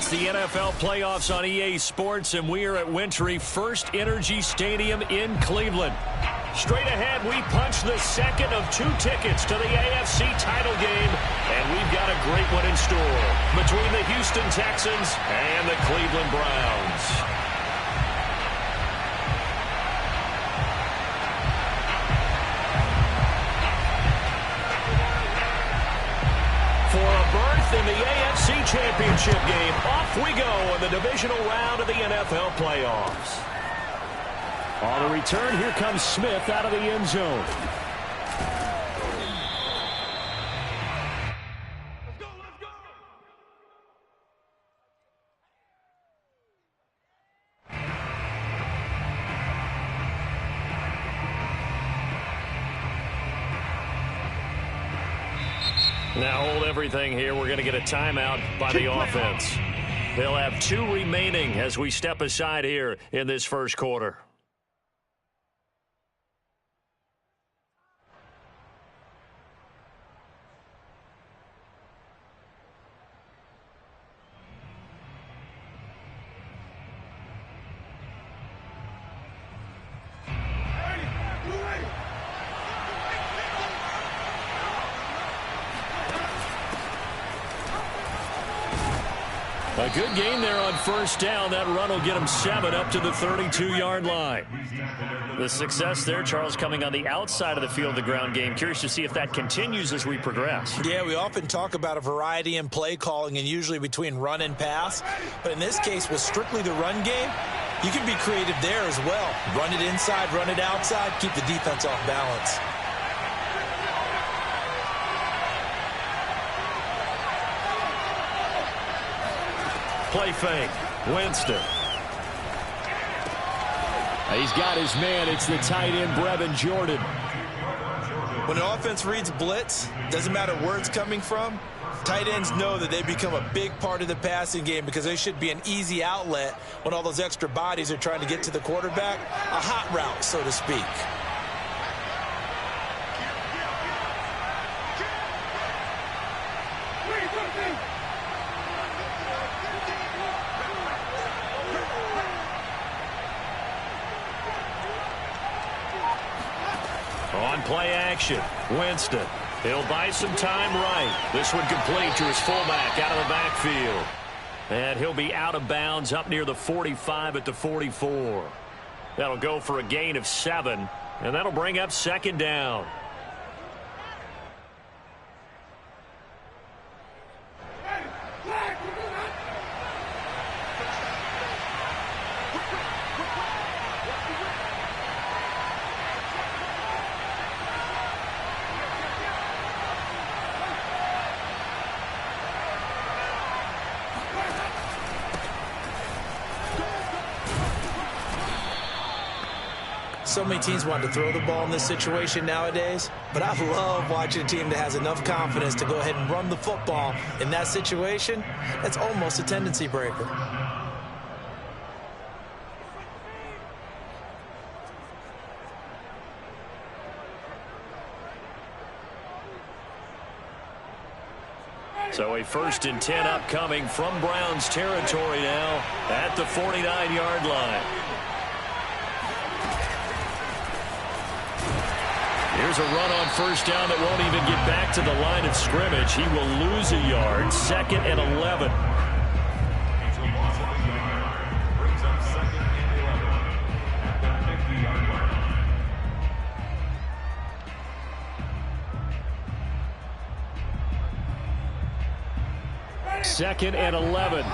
It's the NFL playoffs on EA Sports, and we are at Wintry First Energy Stadium in Cleveland. Straight ahead, we punch the second of 2 tickets to the AFC title game, and we've got a great one in store between the Houston Texans and the Cleveland Browns. In the AFC Championship game, off we go in the divisional round of the NFL playoffs. On the return, here comes Smith out of the end zone. Now hold everything here. We're going to get a timeout by the offense. They'll have 2 remaining as we step aside here in this first quarter. A good gain there on first down. That run will get him 7 up to the 32-yard line. The success there, Charles, coming on the outside of the field, the ground game. Curious to see if that continues as we progress. Yeah, we often talk about a variety in play calling and usually between run and pass. But in this case, with strictly the run game, you can be creative there as well. Run it inside, run it outside, keep the defense off balance. Play fake. Winston. He's got his man. It's the tight end, Brevin Jordan. When an offense reads blitz, doesn't matter where it's coming from, tight ends know that they become a big part of the passing game because they should be an easy outlet when all those extra bodies are trying to get to the quarterback. A hot route, so to speak. On play action, Winston. He'll buy some time right. This one complete to his fullback out of the backfield. And he'll be out of bounds up near the 45 at the 44. That'll go for a gain of 7, and that'll bring up second down. So many teams want to throw the ball in this situation nowadays, but I love watching a team that has enough confidence to go ahead and run the football in that situation. That's almost a tendency breaker. So a 1st and 10 upcoming from Browns territory now at the 49-yard line. Here's a run on first down that won't even get back to the line of scrimmage. He will lose a yard. 2nd and 11. Second and 11.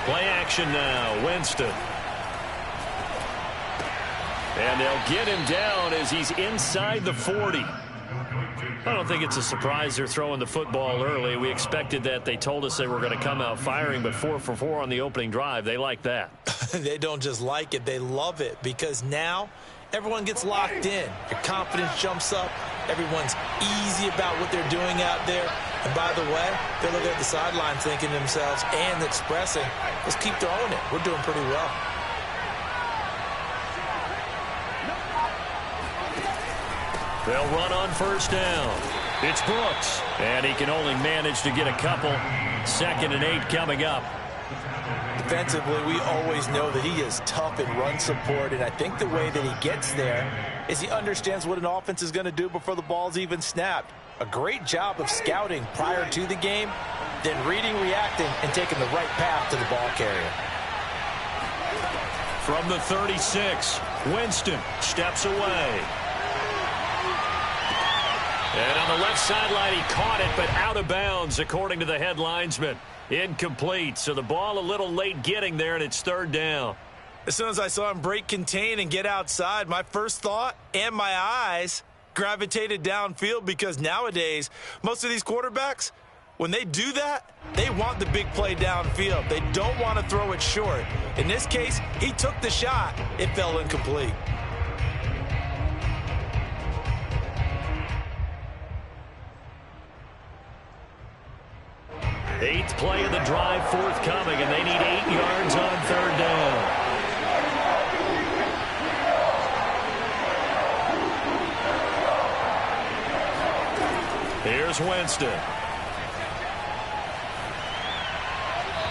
Play action now, Winston. And they'll get him down as he's inside the 40. I don't think it's a surprise they're throwing the football early. We expected that. They told us they were going to come out firing, but 4 for 4 on the opening drive. They like that. They don't just like it, they love it, because now everyone gets locked in. Your confidence jumps up. Everyone's easy about what they're doing out there. And by the way, they're looking at the sideline thinking to themselves and expressing, let's keep throwing it. We're doing pretty well. They'll run on first down. It's Brooks, and he can only manage to get a couple. 2nd and 8 coming up. Defensively, we always know that he is tough in run support, and I think the way that he gets there is he understands what an offense is going to do before the ball's even snapped. A great job of scouting prior to the game, then reading, reacting, and taking the right path to the ball carrier. From the 36, Winston steps away. And on the left sideline, he caught it, but out of bounds, according to the head linesman. Incomplete, so the ball a little late getting there, and it's 3rd down. As soon as I saw him break contain and get outside, my first thought and my eyes gravitated downfield, because nowadays, most of these quarterbacks, when they do that, they want the big play downfield. They don't want to throw it short. In this case, he took the shot. It fell incomplete. Eighth play of the drive forthcoming, and they need 8 yards on 3rd down. Here's Winston.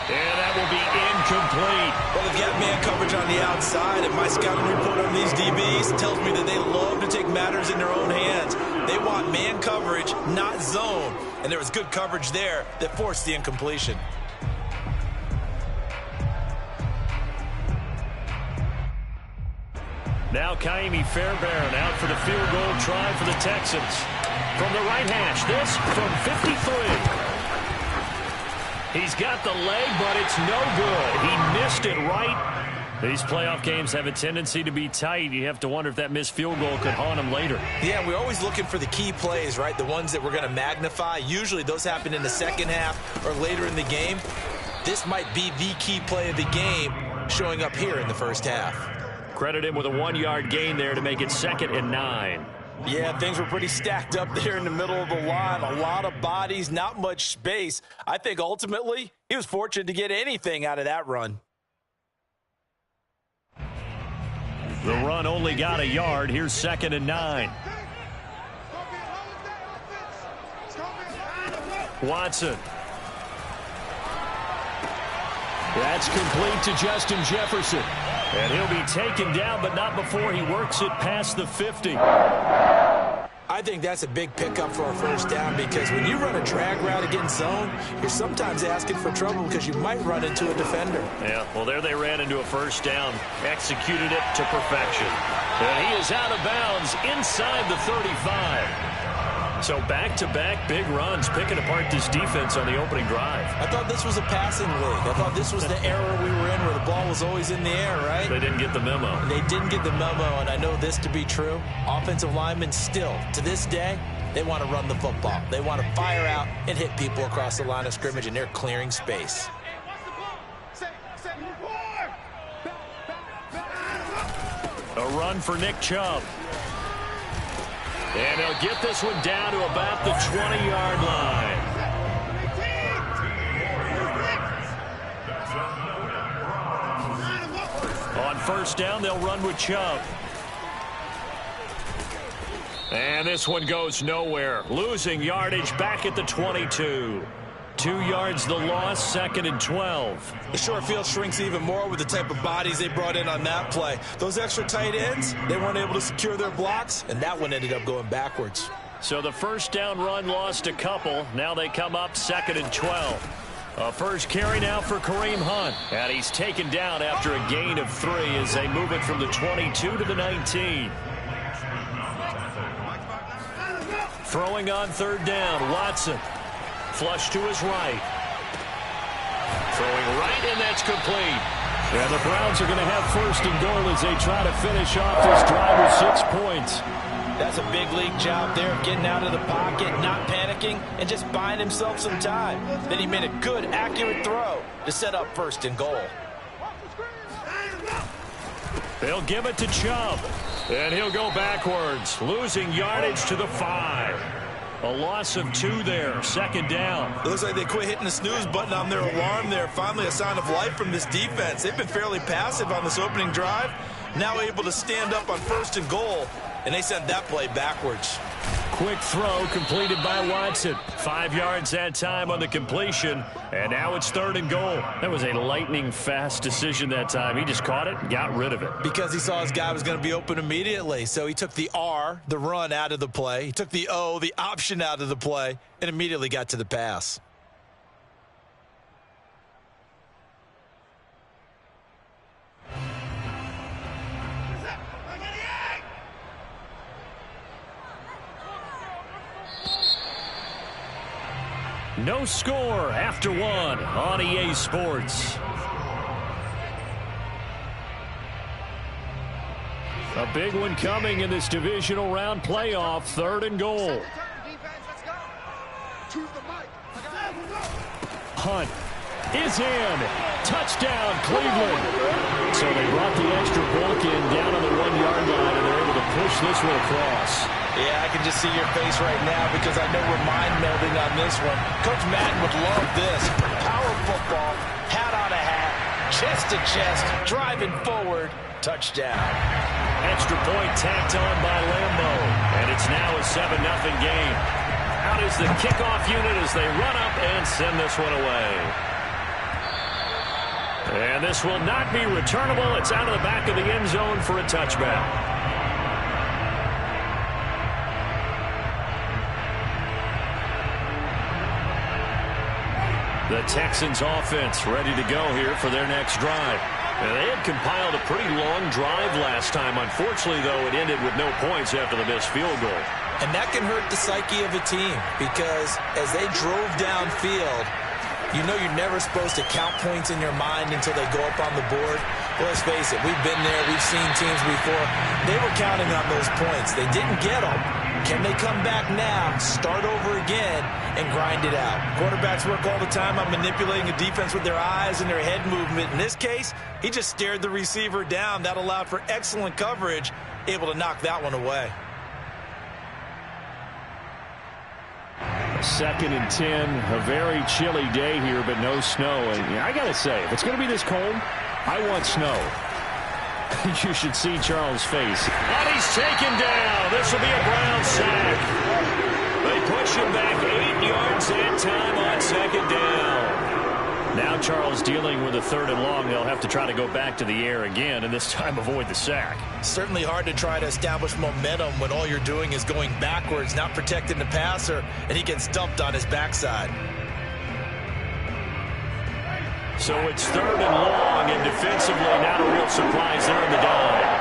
And that will be incomplete. Well, they've got man coverage on the outside, and my scouting report on these DBs tells me that they love to take matters in their own hands. They want man coverage, not zone. And there was good coverage there that forced the incompletion. Now Kaimi Fairbairn out for the field goal try for the Texans. From the right hash, this from 53. He's got the leg, but it's no good. He missed it right. These playoff games have a tendency to be tight. You have to wonder if that missed field goal could haunt him later. Yeah, we're always looking for the key plays, right? The ones that we're going to magnify. Usually those happen in the second half or later in the game. This might be the key play of the game showing up here in the first half. Credit him with a 1-yard gain there to make it 2nd and 9. Yeah, things were pretty stacked up there in the middle of the line. A lot of bodies, not much space. I think ultimately he was fortunate to get anything out of that run. The run only got a yard. Here's 2nd and 9. Watson. That's complete to Justin Jefferson. And he'll be taken down, but not before he works it past the 50. I think that's a big pickup for a first down, because when you run a drag route against zone, you're sometimes asking for trouble because you might run into a defender. Yeah, well, there they ran into a first down, executed it to perfection. And he is out of bounds inside the 35. So back-to-back big runs, picking apart this defense on the opening drive. I thought this was a passing league. I thought this was the era we were in where the ball was always in the air, right? They didn't get the memo. They didn't get the memo, and I know this to be true. Offensive linemen still, to this day, they want to run the football. They want to fire out and hit people across the line of scrimmage, and they're clearing space. A run for Nick Chubb. And he'll get this one down to about the 20-yard line. On first down, they'll run with Chubb. And this one goes nowhere. Losing yardage back at the 22. 2 yards the loss, 2nd and 12. The short field shrinks even more with the type of bodies they brought in on that play. Those extra tight ends, they weren't able to secure their blocks, and that one ended up going backwards. So the first down run lost a couple. Now they come up 2nd and 12. A first carry now for Kareem Hunt. And he's taken down after a gain of 3 as they move it from the 22 to the 19. Throwing on third down, Watson. Flush to his right. Throwing right, and that's complete. And the Browns are going to have first and goal as they try to finish off this drive with 6 points. That's a big league job there of getting out of the pocket, not panicking, and just buying himself some time. Then he made a good, accurate throw to set up first and goal. They'll give it to Chubb. And he'll go backwards, losing yardage to the 5. A loss of 2 there, 2nd down. It looks like they quit hitting the snooze button on their alarm there. Finally a sign of life from this defense. They've been fairly passive on this opening drive. Now able to stand up on first and goal and they sent that play backwards. Quick throw completed by Watson. 5 yards that time on the completion, and now it's 3rd and goal. That was a lightning-fast decision that time. He just caught it and got rid of it. Because he saw his guy was going to be open immediately, so he took the R, the run, out of the play. He took the O, the option, out of the play, and immediately got to the pass. No score after 1 on EA Sports. A big one coming in this divisional round playoff. 3rd and goal. Hunt is in. Touchdown, Cleveland. So they brought the extra bulk in down on the 1-yard line, and they're able to push this one across. Yeah, I can just see your face right now because I know we're mind-melding on this one. Coach Madden would love this. Power football, hat on a hat, chest to chest, driving forward, touchdown. Extra point tacked on by Lambo, and it's now a 7-0 game. Out is the kickoff unit as they run up and send this one away. And this will not be returnable. It's out of the back of the end zone for a touchback. The Texans offense ready to go here for their next drive. And they had compiled a pretty long drive last time. Unfortunately, though, it ended with no points after the missed field goal. And that can hurt the psyche of a team because as they drove downfield, you know you're never supposed to count points in your mind until they go up on the board. Well, let's face it, we've been there, we've seen teams before. They were counting on those points. They didn't get them. Can they come back now, start over again, and grind it out? Quarterbacks work all the time on manipulating a defense with their eyes and their head movement. In this case, he just stared the receiver down. That allowed for excellent coverage, able to knock that one away. 2nd and 10, a very chilly day here, but no snow. And I got to say, if it's going to be this cold, I want snow. You should see Charles' face. And he's taken down. This will be a Brown sack. They push him back 8 yards that time on 2nd down. Now Charles dealing with a 3rd and long. They'll have to try to go back to the air again, and this time avoid the sack. Certainly hard to try to establish momentum when all you're doing is going backwards, not protecting the passer, and he gets dumped on his backside. So it's 3rd and long, and defensively not a real surprise there in the dime.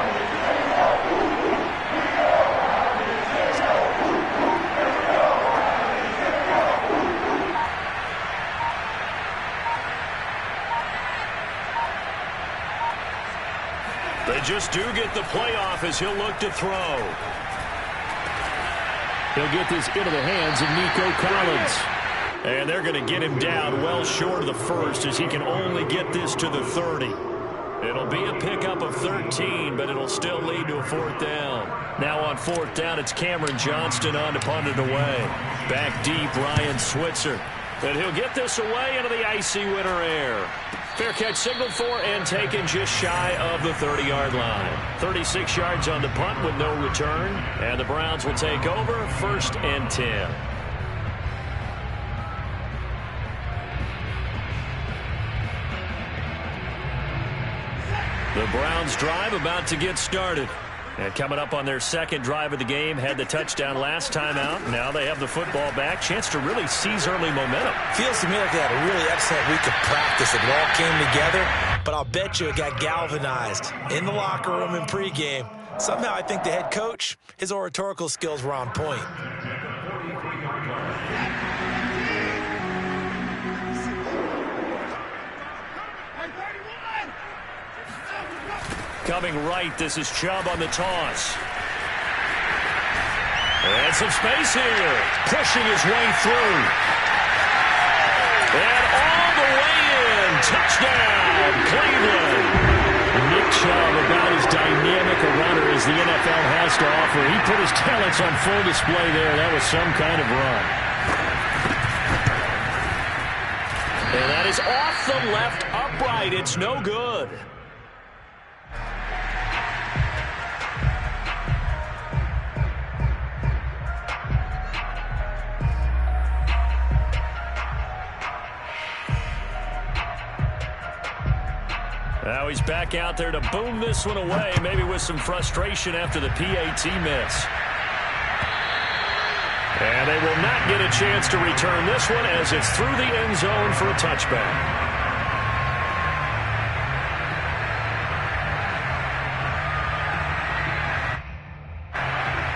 They just do get the playoff as he'll look to throw. He'll get this into the hands of Nico Collins. And they're going to get him down well short of the first as he can only get this to the 30. It'll be a pickup of 13, but it'll still lead to a 4th down. Now on 4th down, it's Cameron Johnston on to punt it away. Back deep, Ryan Switzer. And he'll get this away into the icy winter air. Fair catch signaled for and taken just shy of the 30-yard line. 36 yards on the punt with no return. And the Browns will take over 1st and 10. The Browns drive about to get started. And coming up on their 2nd drive of the game, had the touchdown last time out. Now they have the football back. Chance to really seize early momentum. Feels to me like they had a really excellent week of practice. It all came together, but I'll bet you it got galvanized in the locker room in pregame. Somehow I think the head coach, his oratorical skills were on point. Coming right, this is Chubb on the toss. And some space here. Pushing his way through. And all the way in. Touchdown, Cleveland. Nick Chubb, about as dynamic a runner as the NFL has to offer. He put his talents on full display there. That was some kind of run. And that is off the left upright. It's no good. Now he's back out there to boom this one away, maybe with some frustration after the PAT miss. And they will not get a chance to return this one as it's through the end zone for a touchback.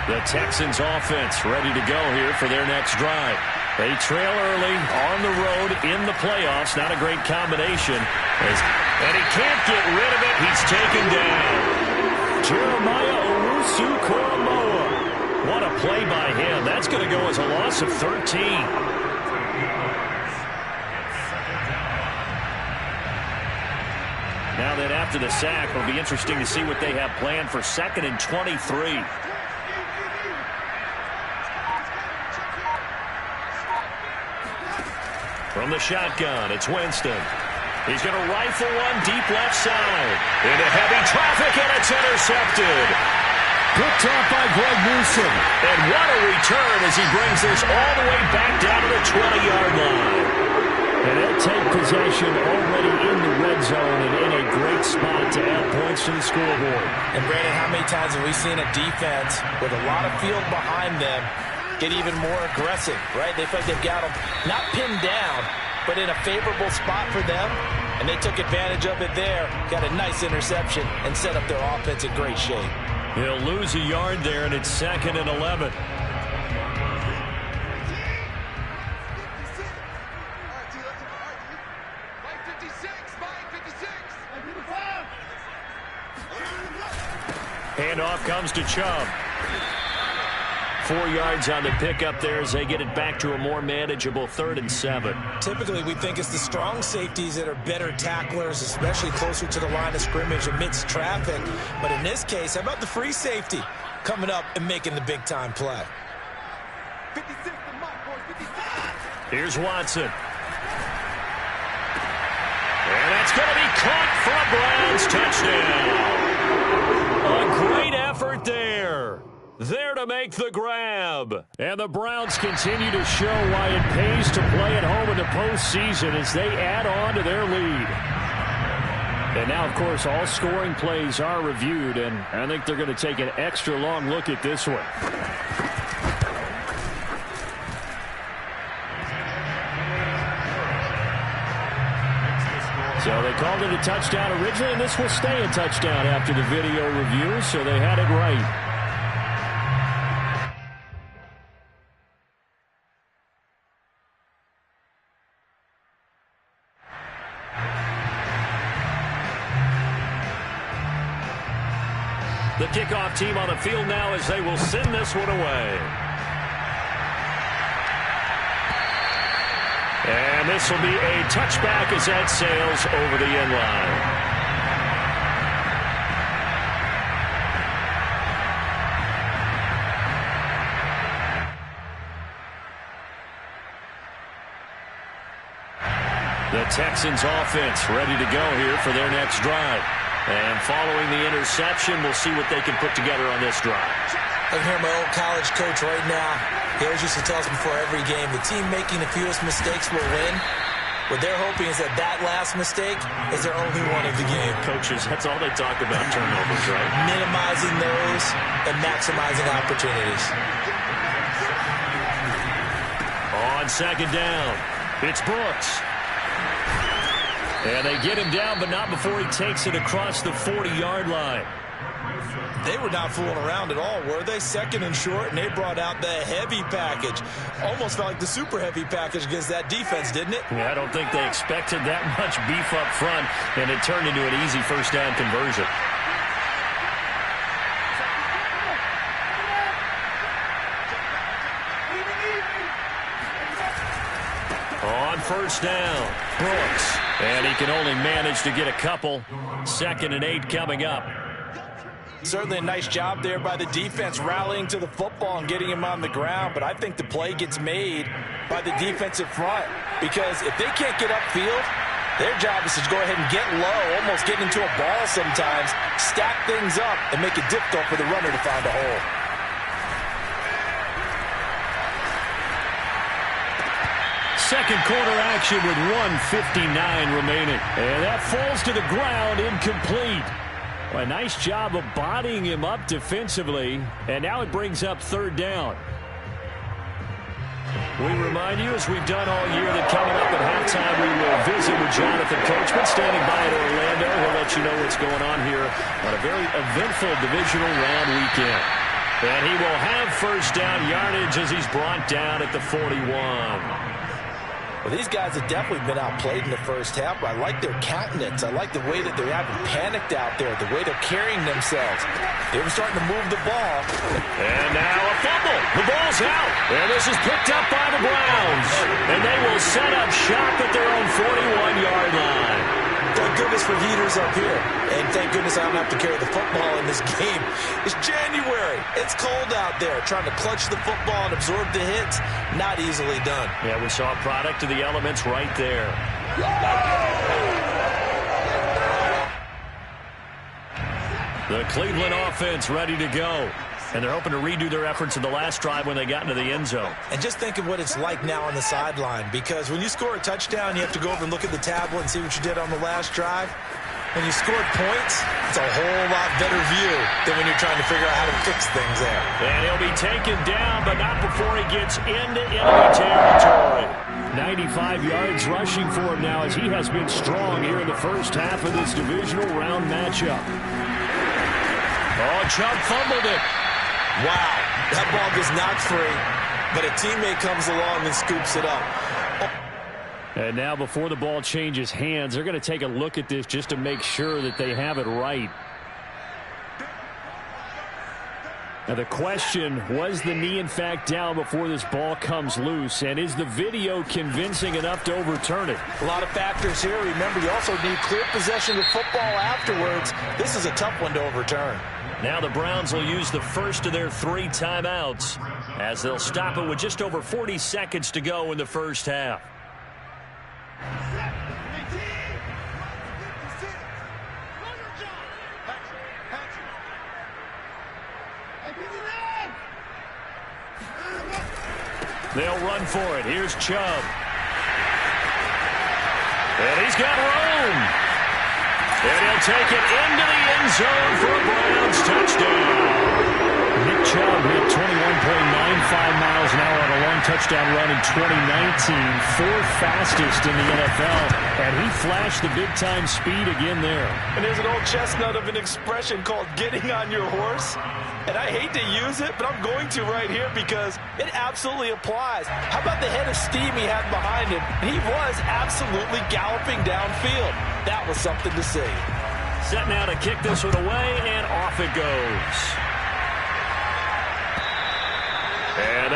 The Texans offense ready to go here for their next drive. They trail early on the road in the playoffs. Not a great combination. And he can't get rid of it. He's taken down. Jeremiah Owusu-Koramoah. What a play by him. That's going to go as a loss of 13. Now that after the sack, it'll be interesting to see what they have planned for 2nd and 23. From the shotgun, it's Winston. He's going to rifle one deep left side. Into heavy traffic, and it's intercepted. Picked off by Greg Newsome. And what a return as he brings this all the way back down to the 20-yard line. And they'll take possession already in the red zone and in a great spot to add points to the scoreboard. And Brandon, how many times have we seen a defense with a lot of field behind them get even more aggressive, right? They feel like they've got them not pinned down, but in a favorable spot for them, and they took advantage of it there, got a nice interception, and set up their offense in great shape. He'll lose a yard there, and it's 2nd and 11. Handoff comes to Chubb. 4 yards on the pickup there as they get it back to a more manageable 3rd and 7. Typically, we think it's the strong safeties that are better tacklers, especially closer to the line of scrimmage amidst traffic. But in this case, how about the free safety coming up and making the big-time play? Here's Watson. And that's going to be caught for a Browns touchdown. A great effort there. There to make the grab. And the Browns continue to show why it pays to play at home in the postseason as they add on to their lead. And now, of course, all scoring plays are reviewed, and I think they're going to take an extra long look at this one. So they called it a touchdown originally, and this will stay a touchdown after the video review, so they had it right. The kickoff team on the field now as they will send this one away. And this will be a touchback as that sails over the end line. The Texans offense ready to go here for their next drive. And following the interception, we'll see what they can put together on this drive. I can hear my old college coach right now. He always used to tell us before every game, the team making the fewest mistakes will win. What they're hoping is that last mistake is their only one of the game. Coaches, that's all they talk about, turnovers, right? Minimizing those and maximizing opportunities. On 2nd down, it's Brooks. And they get him down, but not before he takes it across the 40-yard line. They were not fooling around at all, were they? 2nd and short, and they brought out the heavy package. Almost felt like the super heavy package against that defense, didn't it? Yeah, I don't think they expected that much beef up front, and it turned into an easy first down conversion. On 1st down, Brooks. And he can only manage to get a couple. 2nd and 8 coming up. Certainly a nice job there by the defense rallying to the football and getting him on the ground. But I think the play gets made by the defensive front. Because if they can't get upfield, their job is to go ahead and get low, almost get into a ball sometimes, stack things up, and make it difficult for the runner to find a hole. second quarter action with 1:59 remaining. And that falls to the ground incomplete. Well, a nice job of bodying him up defensively. And now it brings up third down. We remind you, as we've done all year, that coming up at halftime, we will visit with Jonathan Coachman standing by in Orlando. He'll let you know what's going on here on a very eventful divisional round weekend. And he will have first down yardage as he's brought down at the 41. Well, these guys have definitely been outplayed in the first half, but I like their countenance. I like the way that they haven't panicked out there, the way they're carrying themselves. They were starting to move the ball. And now a fumble. The ball's out. And this is picked up by the Browns. And they will set up shop at their own 41-yard line. Thank goodness for heaters up here. And thank goodness I don't have to carry the football in this game. It's January. It's cold out there. Trying to clutch the football and absorb the hits, not easily done. Yeah, we saw a product of the elements right there. The Cleveland offense ready to go. And they're hoping to redo their efforts in the last drive when they got into the end zone. And just think of what it's like now on the sideline, because when you score a touchdown, you have to go over and look at the tablet and see what you did on the last drive. When you scored points, it's a whole lot better view than when you're trying to figure out how to fix things there. And he'll be taken down, but not before he gets into enemy territory. 95 yards rushing for him now, as he has been strong here in the first half of this divisional round matchup. Oh, Chubb fumbled it. Wow, that ball gets knocked free, but a teammate comes along and scoops it up. And now before the ball changes hands, they're going to take a look at this just to make sure that they have it right. Now the question, was the knee in fact down before this ball comes loose? And is the video convincing enough to overturn it? A lot of factors here. Remember, you also need clear possession of football afterwards. This is a tough one to overturn. Now the Browns will use the first of their 3 timeouts as they'll stop it with just over 40 seconds to go in the first half. They'll run for it. Here's Chubb. And he's got room. And he'll take it into the end zone for a Browns touchdown. Nick Chubb hit 21.95 miles an hour on a long touchdown run in 2019, 4th fastest in the NFL, and he flashed the big-time speed again there. And there's an old chestnut of an expression called getting on your horse, and I hate to use it, but I'm going to right here because it absolutely applies. How about the head of steam he had behind him? He was absolutely galloping downfield. That was something to see. Set now to kick this one away, and off it goes. And